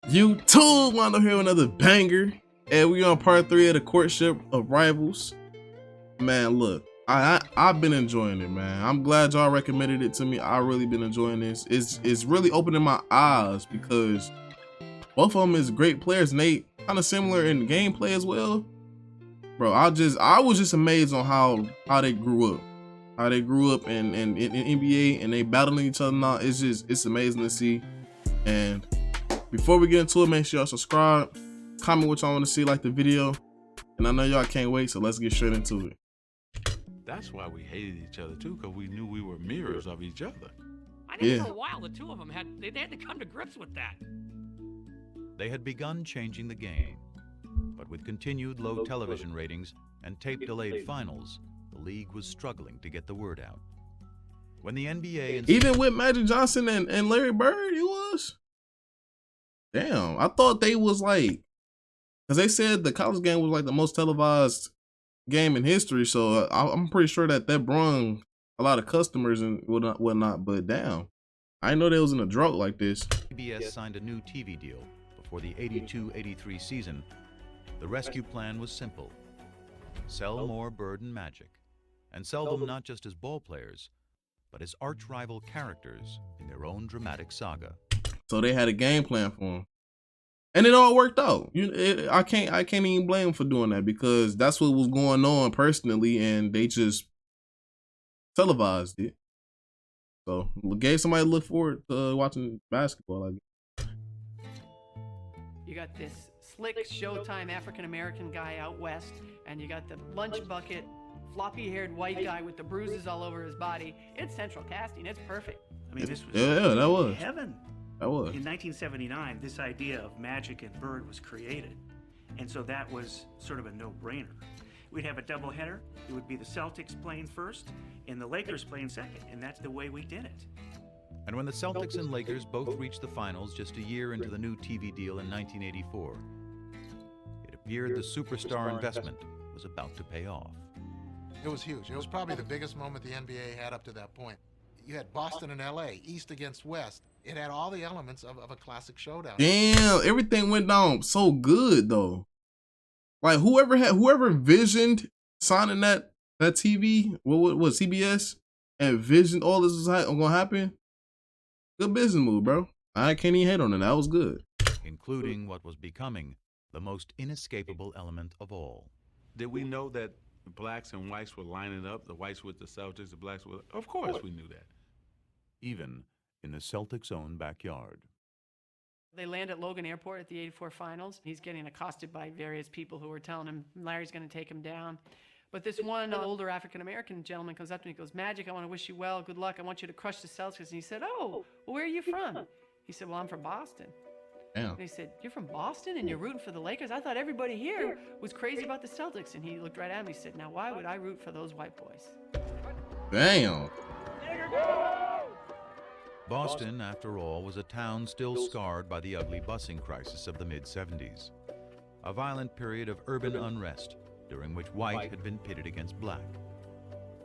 YouTube, want to hear another banger, and we on part 3 of the Courtship of Rivals. Man, look, I've been enjoying it, man. I'm glad y'all recommended it to me. I really been enjoying this. It's really opening my eyes because both of them is great players and they kind of similar in gameplay as well. Bro, I was just amazed on how they grew up. How they grew up in NBA and they battling each other now. It's amazing to see. And before we get into it, make sure y'all subscribe, comment what y'all want to see, like the video. And I know y'all can't wait, so let's get straight into it. That's why we hated each other too, because we knew we were mirrors of each other. I think for a while the two of them had to come to grips with that. They had begun changing the game, but with continued low television ratings and tape-delayed finals, the league was struggling to get the word out. When the NBA... Even with Magic Johnson and Larry Bird, it was? Damn, I thought they was like... Because they said the college game was like the most televised game in history, so I'm pretty sure that brung a lot of customers and whatnot, but damn. I didn't know they was in a drought like this. CBS signed a new TV deal before the 82-83 season. The rescue plan was simple. Sell more Bird and Magic, and sell them not just as ball players, but as arch-rival characters in their own dramatic saga. So they had a game plan for them, and it all worked out. I can't even blame them for doing that because that's what was going on personally, and they just televised it. So gave somebody to look forward to watching basketball, I guess. You got this slick Showtime African-American guy out west, and you got the lunch bucket, floppy-haired white guy with the bruises all over his body. It's central casting. It's perfect. I mean, this was that was heaven. That was. In 1979, this idea of Magic and Bird was created, and so that was sort of a no-brainer. We'd have a doubleheader. It would be the Celtics playing first and the Lakers playing second, and that's the way we did it. And when the Celtics and Lakers both reached the finals just a year into the new TV deal in 1984, it appeared the superstar investment was about to pay off. It was huge. It was probably the biggest moment the NBA had up to that point. You had Boston and LA, East against West. It had all the elements of a classic showdown. Damn, everything went down so good though. Like whoever envisioned signing that TV, what was CBS, and envisioned all this was gonna happen. Good business move, bro. I can't even hate on it. That was good. Including what was becoming the most inescapable element of all. Did we know that blacks and whites were lining up? The whites with the Celtics, the blacks with... Of course we knew that. Even in the Celtics' own backyard. They land at Logan Airport at the 84 finals. He's getting accosted by various people who are telling him Larry's going to take him down. But this one older African-American gentleman comes up to me and goes, "Magic, I want to wish you well. Good luck. I want you to crush the Celtics." And he said, "Oh, well, where are you from?" He said, "Well, I'm from Boston." Damn. And he said, "You're from Boston and you're rooting for the Lakers? I thought everybody here was crazy about the Celtics." And he looked right at me and said, "Now, why would I root for those white boys?" Damn. Boston, after all, was a town still scarred by the ugly busing crisis of the mid-70s. A violent period of urban unrest during which white had been pitted against black.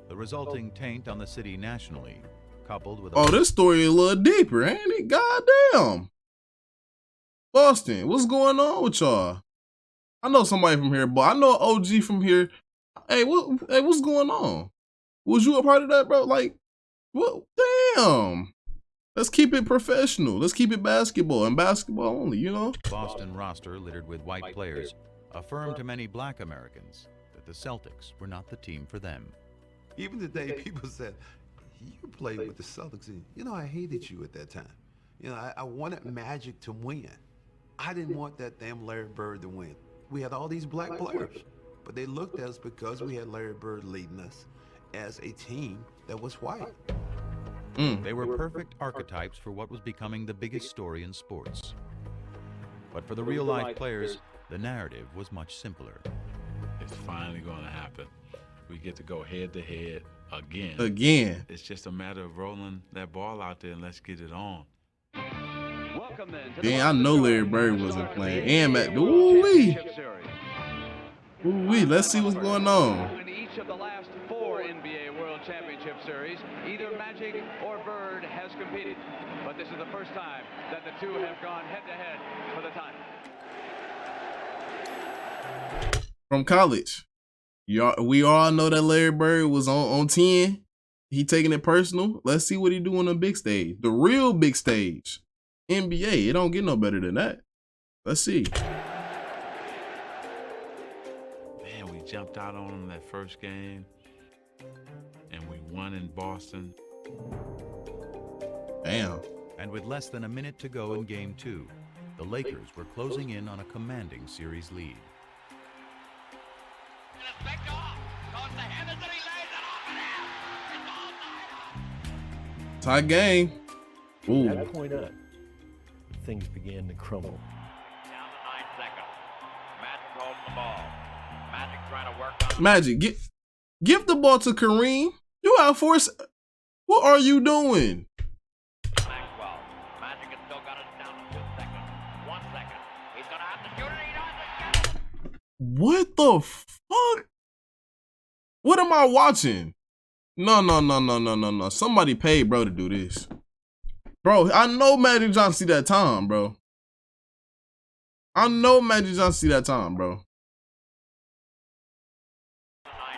The resulting taint on the city nationally, coupled with... Oh, this story is a little deeper, ain't it? Goddamn. Boston, what's going on with y'all? I know somebody from here, but I know an OG from here. Hey, what's going on? Was you a part of that, bro? Like, what? Damn. Let's keep it professional. Let's keep it basketball and basketball only, you know? Boston roster littered with white players affirmed to many black Americans that the Celtics were not the team for them. Even today, people said, "You played with the Celtics, and you know I hated you at that time. You know, I wanted Magic to win. I didn't want that damn Larry Bird to win. We had all these black players, but they looked at us because we had Larry Bird leading us as a team that was white." They were perfect archetypes for what was becoming the biggest story in sports. But for the real-life players, the narrative was much simpler. It's finally going to happen. We get to go head-to-head again. Again. It's just a matter of rolling that ball out there and let's get it on. Damn, I know Larry Bird wasn't playing. And Matt, ooh-wee. Ooh-wee, let's see what's going on. In each of the last 4 NBA World Championship Series, either Magic or Bird has competed. But this is the first time that the two have gone head-to-head for the title. From college, we all know that Larry Bird was on 10. He taking it personal. Let's see what he do on the big stage. The real big stage. NBA. It don't get no better than that. Let's see. Man, we jumped out on them that first game, and we won in Boston. Damn. And with less than a minute to go in Game 2, the Lakers were closing in on a commanding series lead. Tie game. Ooh. At that point on, things began to crumble. Down to 9 seconds. Magic holding the ball. Magic trying to work on Magic, give the ball to Kareem. You out force. What are you doing? Maxwell. Magic has still got it down to 2 seconds. 1 second. He's gonna have to shoot it. He doesn't get it. What the fuck? What am I watching? No. Somebody paid bro to do this. Bro, I know Magic Johnson see that time, bro. I know Magic Johnson see that time, bro.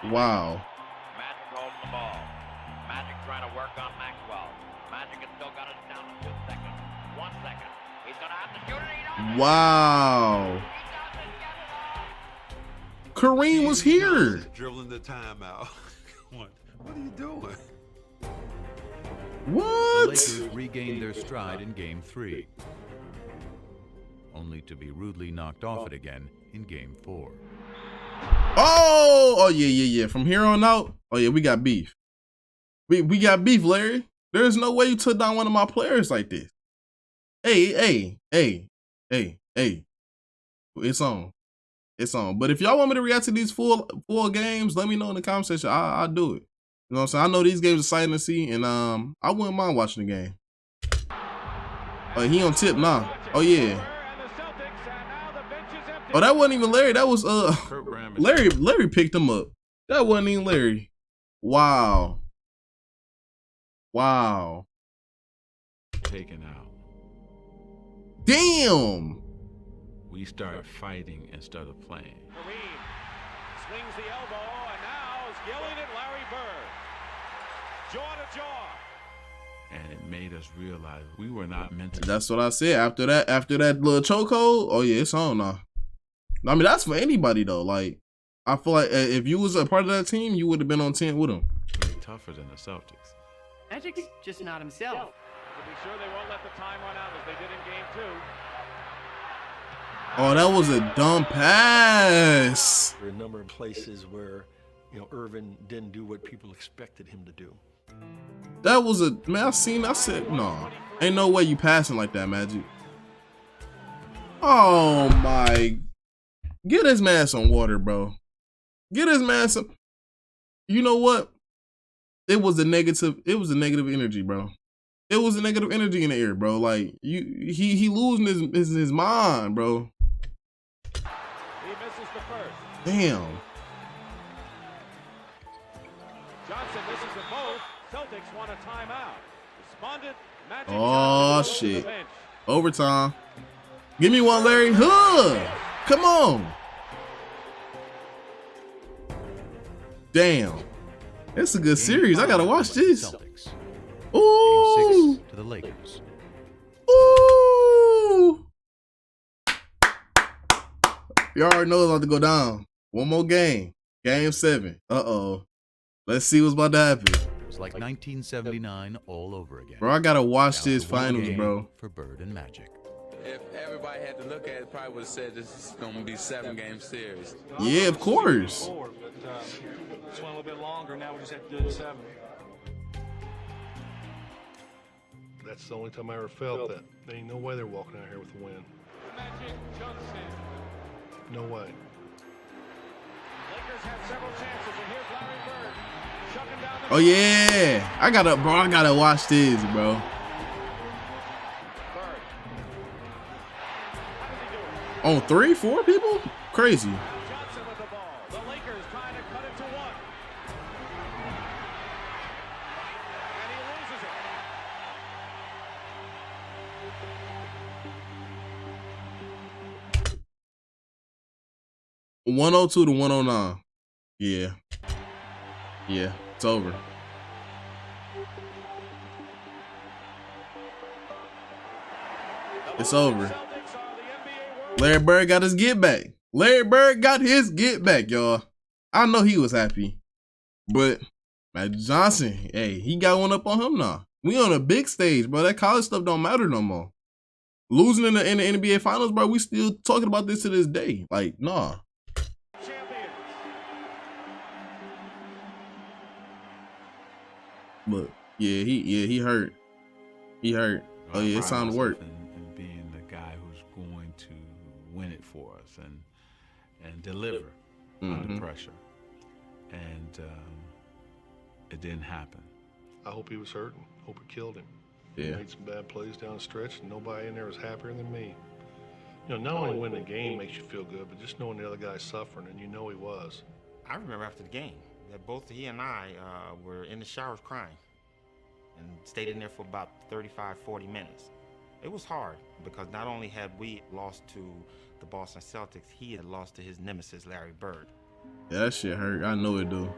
Wow. Magic holding the ball. Magic trying to work on Maxwell. Magic has still got it down to 2 seconds. 1 second. He's gonna have to shoot it. He doesn't. Wow. Kareem was here. Dribbling the timeout. What are you doing? What? The Lakers regained their stride in Game 3, only to be rudely knocked off it again in Game 4. Oh yeah. From here on out, oh yeah, we got beef. We got beef, Larry. There's no way you took down one of my players like this. Hey. It's on. But if y'all want me to react to these full games, let me know in the comment section. I'll do it. You know what I'm saying? I know these games are exciting to see, and I wouldn't mind watching the game. Oh, he on tip now. Oh yeah. Oh, that wasn't even Larry. That was Larry picked him up. That wasn't even Larry. Wow. Taken out. Damn. We started fighting instead of playing. Kareem swings the elbow, and now is yelling at Larry Bird. Jaw to jaw. And it made us realize we were not meant to. That's what I said. After that little chokehold, oh yeah, it's on now. I mean, that's for anybody though. Like, I feel like if you was a part of that team, you would have been on 10 with them. We're tougher than the Celtics. Magic's just not himself. To be sure they won't let the time run out as they did in Game 2. Oh, that was a dumb pass. There were a number of places where, Irvin didn't do what people expected him to do. That was a man. I said, no, ain't no way you passing like that, Magic. Oh my, get his man some water, bro. Get his man some. You know what? It was a negative energy, bro. It was a negative energy in the air, bro. Like he losing his mind, bro. He misses the first. Damn. Johnson misses them both. Celtics want a timeout. Responded. Magic Oh Johnson shit. to the bench. Overtime. Give me one, Larry. Huh. Come on. Damn. It's a good series. I gotta watch this. Celtics. Ooh. Game 6 to the Lakers. Ooh. You already know it's about to go down. One more game. Game 7. Uh-oh. Let's see what's about to happen. It was like 1979 all over again. Bro, I gotta watch Down this to one finals, game bro. For Bird and Magic. If everybody had to look at it, probably would have said this is going to be a 7-game series. Yeah, of course. But this one a little bit longer. Now we just have to do it 7. That's the only time I ever felt that. There ain't no way they're walking out here with a win. Magic Johnson. No way. Lakers have several chances, and here's Larry Bird chucking down the. Oh yeah, I gotta watch this, bro. Bird. How does he do it? On 3, 4 people? Crazy. Johnson with the ball. The Lakers trying to cut it to 1. 102 to 109. Yeah. Yeah, it's over. It's over. Larry Bird got his get back. Larry Bird got his get back, y'all. I know he was happy. But Magic Johnson, hey, he got one up on him now. We on a big stage, bro. That college stuff don't matter no more. Losing in the NBA Finals, bro, we still talking about this to this day. Like, nah. Look, he hurt. He hurt. Oh yeah, it's time to work. And being the guy who's going to win it for us and deliver under pressure, and it didn't happen. I hope he was hurting. Hope it killed him. Yeah. He made some bad plays down the stretch, and nobody in there was happier than me. You know, not only winning the game makes you feel good, but just knowing the other guy's suffering, and you know he was. I remember after the game that both he and I were in the showers crying and stayed in there for about 35, 40 minutes. It was hard because not only had we lost to the Boston Celtics, he had lost to his nemesis, Larry Bird. Yeah, that shit hurt. I know it do.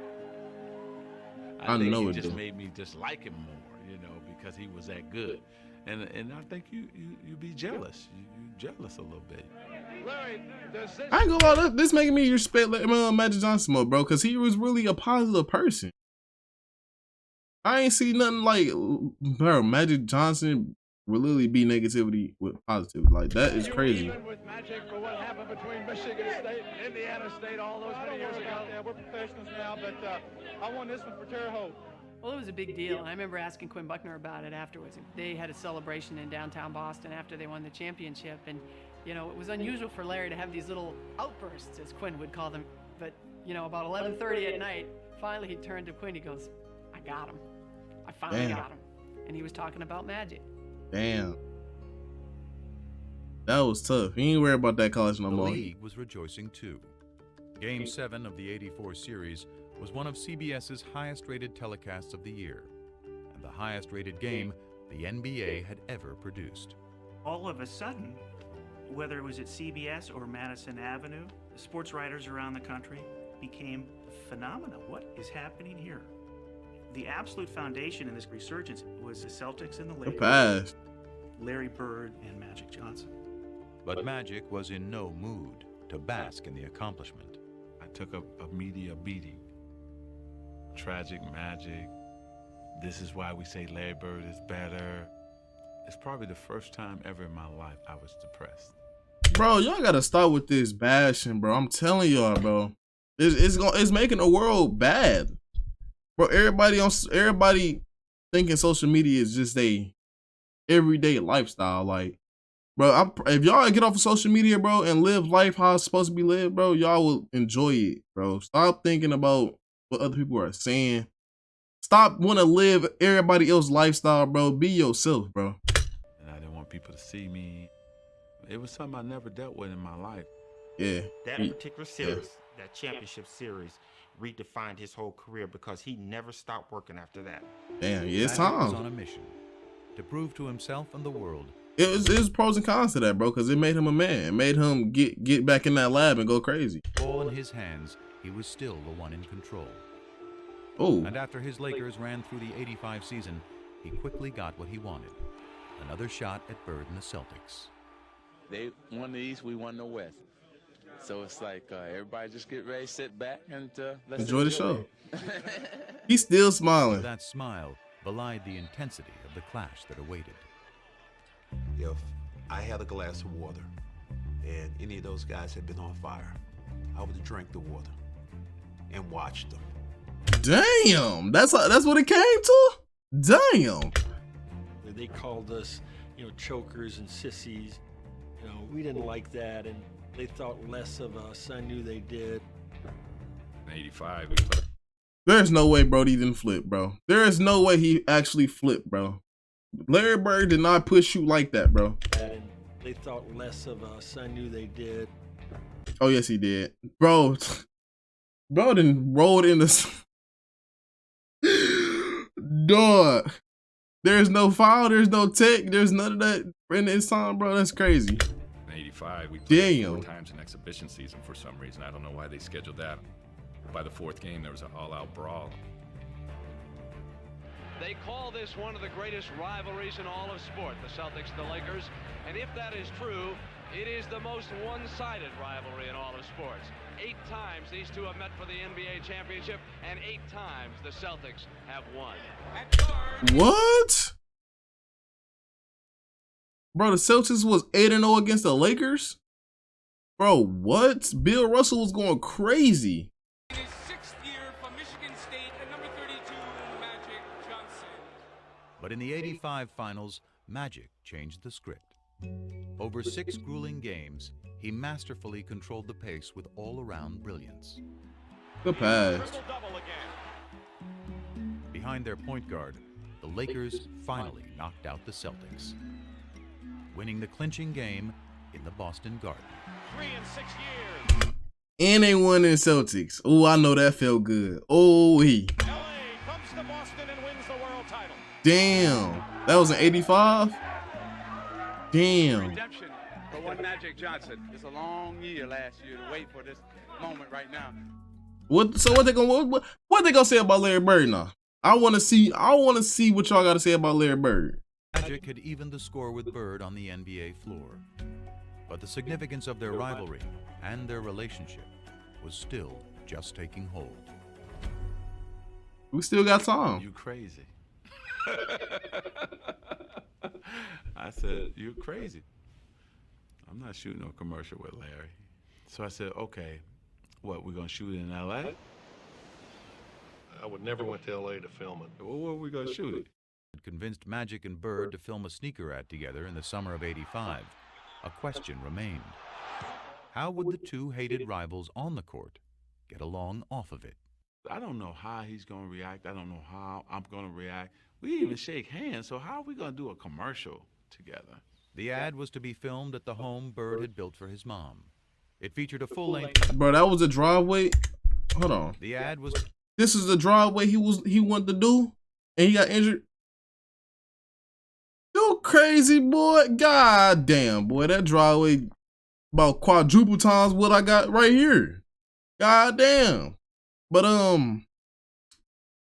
I know it just made me dislike him more, you know, because he was that good. And I think you be jealous. You jealous a little bit. I ain't gonna lie, this making me respect Magic Johnson more, bro, because he was really a positive person. I ain't see nothing like, bro, Magic Johnson will literally be negativity with positivity. Like, that is crazy. With Magic for what happened between Michigan State and Indiana State all those many years ago. Yeah, we're professionals now, but I won this one for Terre Haute. Well, it was a big deal, and I remember asking Quinn Buckner about it afterwards. They had a celebration in downtown Boston after they won the championship, and, you know, it was unusual for Larry to have these little outbursts, as Quinn would call them, but, you know, about 11:30 at night, finally he turned to Quinn, he goes, I got him. I finally got him. And he was talking about Magic. Damn. That was tough. He ain't worried about that college no more. The league was rejoicing too. Game 7 of the '84 series was one of CBS's highest-rated telecasts of the year, and the highest-rated game the NBA had ever produced. All of a sudden, whether it was at CBS or Madison Avenue, the sports writers around the country became phenomena. What is happening here? The absolute foundation in this resurgence was the Celtics and the Lakers, Larry Bird and Magic Johnson. But Magic was in no mood to bask in the accomplishment. I took a media beating. Tragic Magic. This is why we say Larry Bird is better. It's probably the first time ever in my life I was depressed. Bro, y'all gotta start with this bashing, bro. I'm telling y'all, bro. It's making the world bad. Bro, everybody thinking social media is just a everyday lifestyle. Like, bro, if y'all get off of social media, bro, and live life how it's supposed to be lived, bro, y'all will enjoy it, bro. Stop thinking about what other people are saying. Stop want to live everybody else's lifestyle, bro. Be yourself, bro. And I didn't want people to see me. It was something I never dealt with in my life. Yeah. That particular series, that championship series, redefined his whole career because he never stopped working after that. Damn, yeah, it's Magic was time. on a mission to prove to himself and the world. It was pros and cons to that, bro, because it made him a man. It made him get back in that lab and go crazy. Ball in his hands, he was still the one in control. Oh. And after his Lakers ran through the '85 season, he quickly got what he wanted. Another shot at Bird and the Celtics. They won the East, we won the West. So it's like everybody just get ready, sit back, and let's enjoy the show. He's still smiling. That smile belied the intensity of the clash that awaited. If I had a glass of water and any of those guys had been on fire, I would have drank the water and watched them. Damn, that's what it came to? Damn. They called us, you know, chokers and sissies. You know, we didn't like that, and they thought less of us. I knew they did. 85. There's no way Brody didn't flip, bro. There is no way he actually flipped, bro. Larry Bird did not push you like that, bro. And they thought less of us. I knew they did. Oh, yes, he did. Bro done rolled in the... Dog. There's no foul, there's no tech, there's none of that in this time, bro. That's crazy. '85, we played Damn. 4 times in exhibition season for some reason. I don't know why they scheduled that. By the 4th game, there was an all-out brawl. They call this one of the greatest rivalries in all of sport, the Celtics and the Lakers. And if that is true, it is the most one-sided rivalry in all of sports. 8 times these two have met for the NBA championship, and 8 times the Celtics have won. What? Bro, the Celtics was 8-0 against the Lakers? Bro, what? Bill Russell was going crazy. In his 6th year for Michigan State and number 32, Magic Johnson. But in the '85 finals, Magic changed the script. Over 6 grueling games, he masterfully controlled the pace with all-around brilliance. Good pass. Behind their point guard, the Lakers finally knocked out the Celtics, winning the clinching game in the Boston Garden. 3 in 6 years. And they won in Celtics. Oh, I know that felt good. Oh, LA comes to Boston and wins the world title. damn. That was in '85? Damn. Redemption for one Magic Johnson. It's a long year last year to wait for this moment right now. What they gonna say about Larry Bird now? I wanna see what y'all gotta say about Larry Bird. Magic had evened the score with Bird on the NBA floor. But the significance of their rivalry and their relationship was still just taking hold. We still got time. You crazy. I said, you're crazy. I'm not shooting no commercial with Larry. So I said, okay, what, we're gonna shoot it in LA? I would never went to LA to film it. Well, where are we gonna shoot it? Convinced Magic and Bird to film a sneaker ad together in the summer of '85, a question remained. How would the two hated rivals on the court get along off of it? I don't know how he's gonna react. I don't know how I'm gonna react. We didn't even shake hands, so how are we gonna do a commercial together? The ad was to be filmed at the home Bird had built for his mom. It featured a full-length... Bro, that was a driveway. Hold on. The ad was... This is the driveway he wanted to do, and he got injured. You crazy boy. God damn, boy. That driveway about quadruple times what I got right here. God damn. But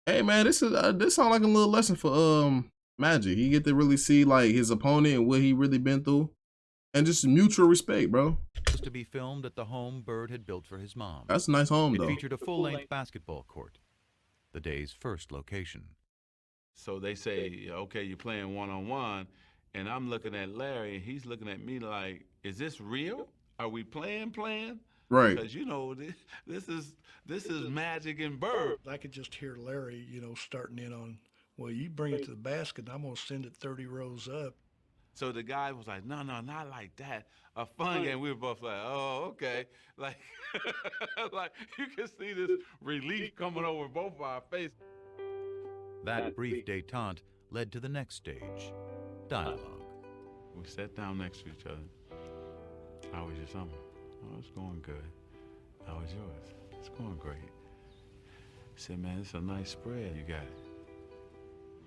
hey man, this sounds like a little lesson for Magic. He get to really see like his opponent and what he really been through, and just mutual respect, bro. Was to be filmed at the home Bird had built for his mom. That's a nice home, though. It featured a full-length basketball court, the day's first location. So they say, okay, you're playing one-on-one, and I'm looking at Larry, and he's looking at me like, is this real? Are we playing? Right. Because, you know, this is Magic and Bird. I could just hear Larry, starting in on, well, you bring it to the basket, and I'm going to send it 30 rows up. So the guy was like, no, not like that. A fun game. We were both like, oh, okay. Like, like you can see this relief coming over both of our faces. That brief détente led to the next stage, dialogue. We sat down next to each other. How was your summer? Oh, it's going good. How was yours? It's going great. I said, man, it's a nice spread you got.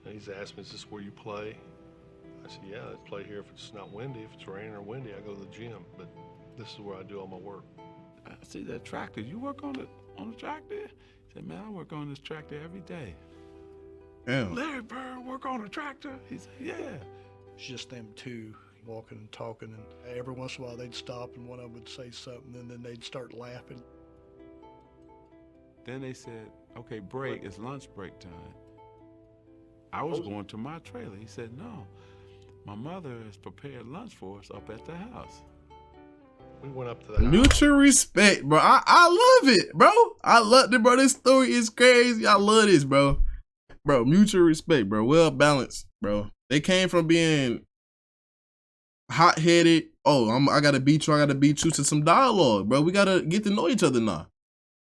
And he's asked me, is this where you play? I said, yeah, I play here if it's not windy. If it's raining or windy, I go to the gym. But this is where I do all my work. I see that tractor. You work on the tractor? He said, man, I work on this tractor every day. Yeah. Larry Bird work on a tractor? He said, yeah. It's just them two walking and talking, and every once in a while they'd stop and one of them would say something, and then they'd start laughing. Then they said, okay, break, it's lunch break time. I was going to my trailer. He said, no, my mother has prepared lunch for us up at the house. We went up to the house. Mutual respect, bro. I love it, bro. I love it, bro. This story is crazy. I love this, bro. Bro, mutual respect, bro. Well balanced, bro. They came from being hot-headed. Oh, I gotta beat you. To some dialogue, bro. We gotta get to know each other now,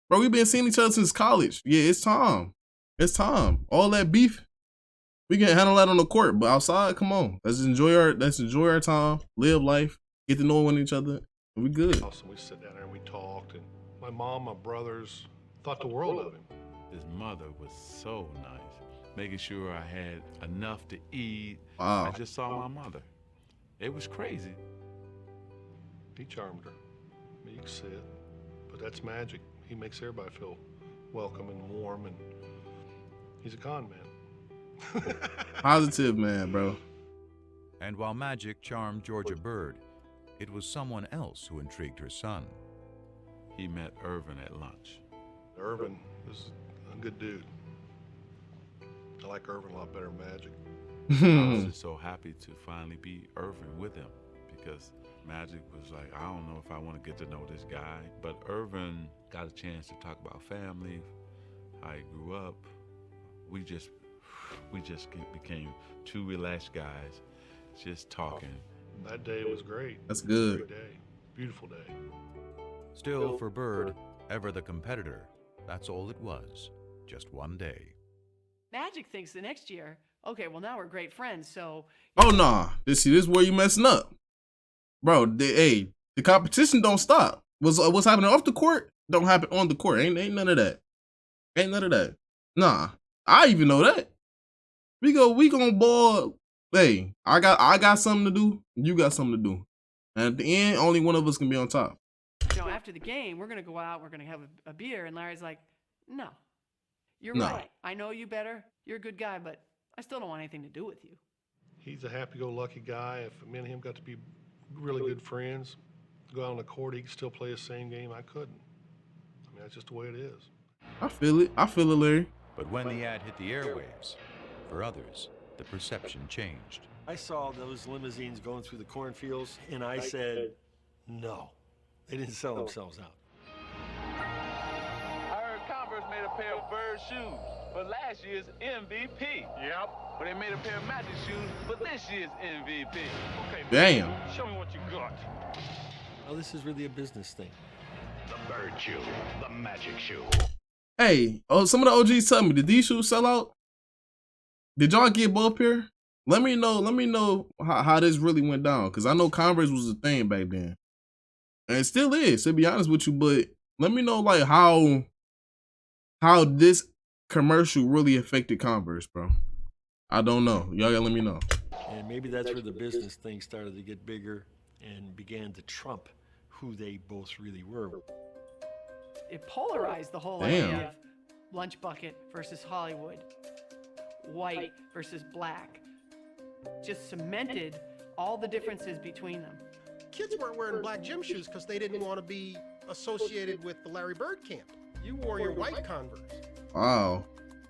bro. We've been seeing each other since college. Yeah, it's time. It's time. All that beef, we can handle that on the court, but outside, come on. Let's enjoy our time. Live life. Get to know each other. And we good. Awesome. We sit down there and we talked, and my mom, my brothers thought the world of him. His mother was so nice, making sure I had enough to eat. Wow. I just saw my mother. It was crazy. He charmed her. I mean, you can see it. But that's Magic. He makes everybody feel welcome and warm, and he's a con man. Positive man, bro. And while Magic charmed Georgia Bird, it was someone else who intrigued her son. He met Irvin at lunch. Irvin is a good dude. I like Irvin a lot better than Magic. I was just so happy to finally be Irvin with him, because Magic was like, I don't know if I want to get to know this guy. But Irvin got a chance to talk about family, how he grew up. We just became two relaxed guys, just talking. That day was great. That's good. Great day. Beautiful day. Still, for Bird, ever the competitor, that's all it was. Just one day. Magic thinks the next year, okay, well, now we're great friends, so. Oh, nah. This is where you messing up. Bro, the competition don't stop. What's happening off the court don't happen on the court. Ain't none of that. Ain't none of that. Nah. I even know that. We gonna ball. Hey, I got something to do. You got something to do. And at the end, only one of us can be on top. After the game, we're going to go out, we're going to have a beer. And Larry's like, no, you're No. right. I know you better. You're a good guy, but I still don't want anything to do with you. He's a happy-go-lucky guy. If me and him got to be really good friends, go out on the court, he could still play the same game. I couldn't. I mean, that's just the way it is. I feel it, Larry. But when the ad hit the airwaves, for others, the perception changed. I saw those limousines going through the cornfields, and I said, no. They didn't sell themselves out. I heard Converse made a pair of Bird shoes for last year's MVP. Yep. But they made a pair of Magic shoes for this year's MVP. Okay. Damn. Show me what you got. Well, this is really a business thing. The Bird shoe, the Magic shoe. Hey, some of the OGs tell me, did these shoes sell out? Did y'all get both here? Let me know how this really went down, because I know Converse was a thing back then. And it still is, to be honest with you, but let me know like how this commercial really affected Converse, bro. I don't know. Y'all gotta let me know. And maybe that's where the business thing started to get bigger and began to trump who they both really were. It polarized the whole Damn. idea of lunch bucket versus Hollywood, white versus black. Just cemented all the differences between them. Kids weren't wearing black gym shoes because they didn't want to be associated with the Larry Bird camp. You wore your white Converse. Wow.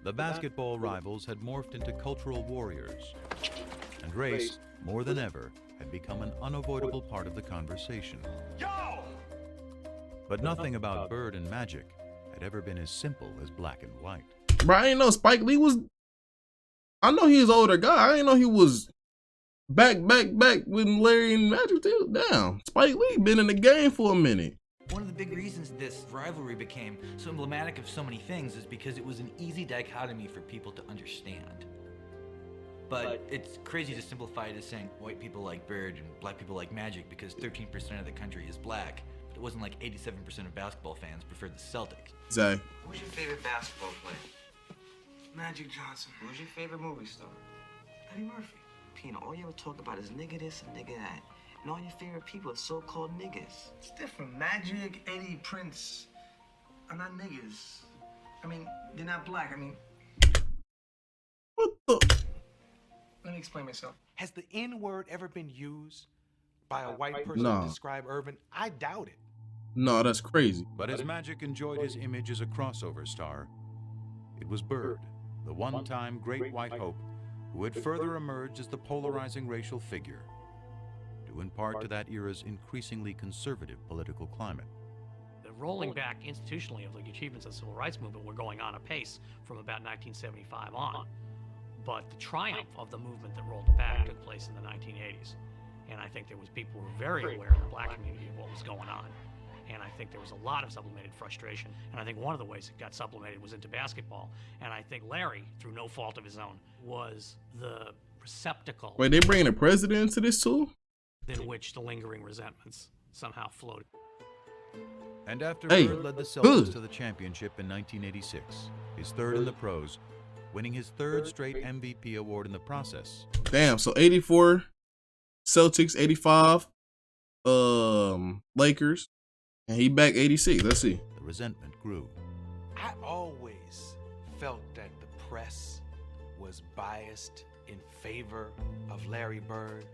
The basketball rivals had morphed into cultural warriors, and race, more than ever, had become an unavoidable part of the conversation. But nothing about Bird and Magic had ever been as simple as black and white. Bro, I didn't know Spike Lee was. I know he was an older guy. I didn't know he was back when Larry and Magic still down. Spike Lee been in the game for a minute. One of the big reasons this rivalry became so emblematic of so many things is because it was an easy dichotomy for people to understand. But it's crazy to simplify it as saying white people like Bird and black people like Magic because 13% of the country is black. But it wasn't like 87% of basketball fans preferred the Celtics. Zach. Who's your favorite basketball player? Magic Johnson. Who's your favorite movie star? Eddie Murphy. Pina, all you ever talk about is nigga this and nigga that. And all your favorite people are so-called niggas. It's different. Magic, Eddie, Prince are not niggas. I mean, they're not black. I mean... What the... Let me explain myself. Has the N-word ever been used by a white person No. to describe Irvin? I doubt it. No, that's crazy. But as Magic enjoyed his image as a crossover star, it was Bird, the one-time great white hope, who had further emerged as the polarizing racial figure, due in part to that era's increasingly conservative political climate. The rolling back institutionally of the achievements of the civil rights movement were going on apace from about 1975 on. But the triumph of the movement that rolled it back took place in the 1980s. And I think there was people who were very aware in the black community of what was going on. And I think there was a lot of sublimated frustration. And I think one of the ways it got sublimated was into basketball. And I think Larry, through no fault of his own, was the receptacle. Wait, they bringing the president into this too? In which the lingering resentments somehow floated. And after Hey, Bird led the Celtics good. to the championship in 1986, his third in the pros, winning his third straight MVP award in the process. Damn, so 84 Celtics, 85 Lakers, and he back 86. Let's see. The resentment grew. I always felt that the press was biased in favor of Larry Bird.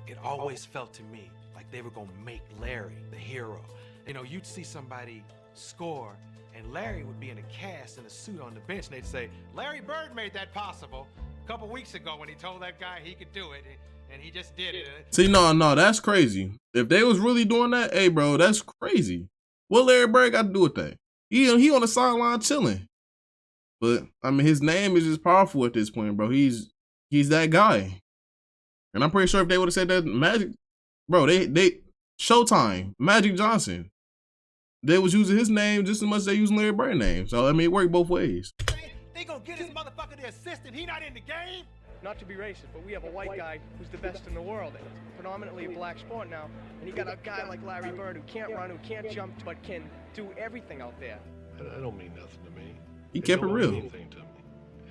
It always felt to me like they were gonna make Larry the hero. You know, you'd see somebody score, and Larry would be in a cast in a suit on the bench, and they'd say, Larry Bird made that possible a couple weeks ago when he told that guy he could do it, and he just did it. See, no, that's crazy. If they was really doing that, hey, bro, that's crazy. What Larry Bird got to do with that? He on the sideline chilling. But, I mean, his name is just powerful at this point, bro. He's that guy. And I'm pretty sure if they would have said that Magic, bro, they Showtime, Magic Johnson, they was using his name just as much as they using Larry Bird's name. So, I mean, it worked both ways. They gonna get his motherfucker the assist, and he not in the game? Not to be racist, but we have a white guy who's the best in the world. It's predominantly a black sport now. And you got a guy like Larry Bird who can't run, who can't jump, but can do everything out there. I don't mean nothing to me. He kept it don't real. mean anything to me.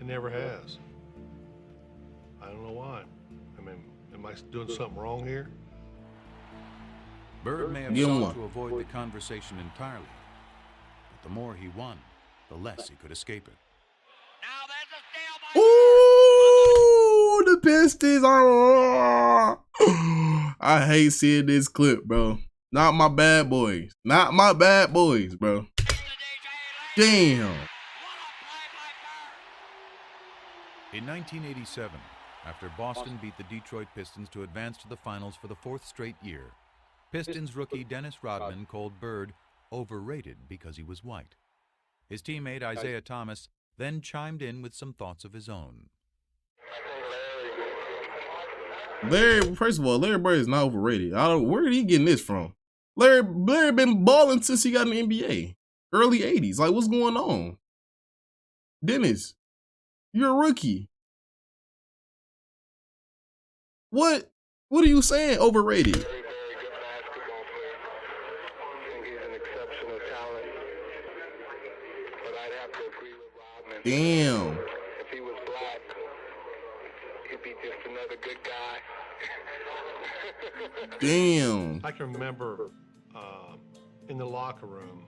It never has. I don't know why. I mean, am I doing something wrong here? Bird may have Give him sought one. to avoid the conversation entirely, but the more he won, the less he could escape it. Ooh, the Pistons are. I hate seeing this clip, bro. Not my bad boys. Not my bad boys, bro. Damn. In 1987, after Boston beat the Detroit Pistons to advance to the finals for the 4th straight year, Pistons rookie Dennis Rodman called Bird overrated because he was white. His teammate Isaiah Thomas then chimed in with some thoughts of his own. First of all, Larry Bird is not overrated. Where did he getting this from? Larry been balling since he got in the NBA. Early 80s. Like, what's going on? Dennis, you're a rookie. What are you saying overrated? Damn. If he was black, he'd be just another good guy. Damn. I can remember in the locker room,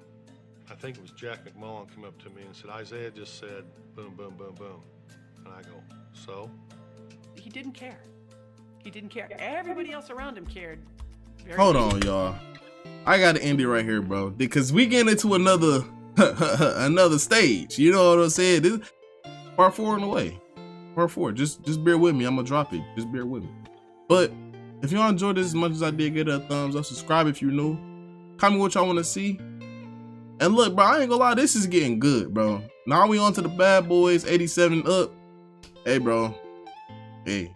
I think it was Jack McMullen came up to me and said, Isaiah just said, boom, boom, boom, boom. And I go, so? He didn't care. He didn't care. Everybody else around him cared. Hold on, y'all. I gotta end it right here, bro. Because we get into another another stage. You know what I'm saying? This part 4 on the way. Part 4. Just bear with me. I'm gonna drop it. Just bear with me. But if y'all enjoyed this as much as I did, get a thumbs up. Subscribe if you're new. Comment what y'all want to see. And look, bro, I ain't gonna lie, this is getting good, bro. Now we on to the bad boys, 87 up. Hey, bro. Hey.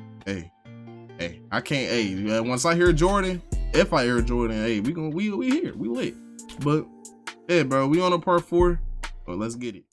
I can't. Hey, once I hear Jordan, if I hear Jordan, hey, we here, we lit. But yeah, bro, we on to part 4. But let's get it.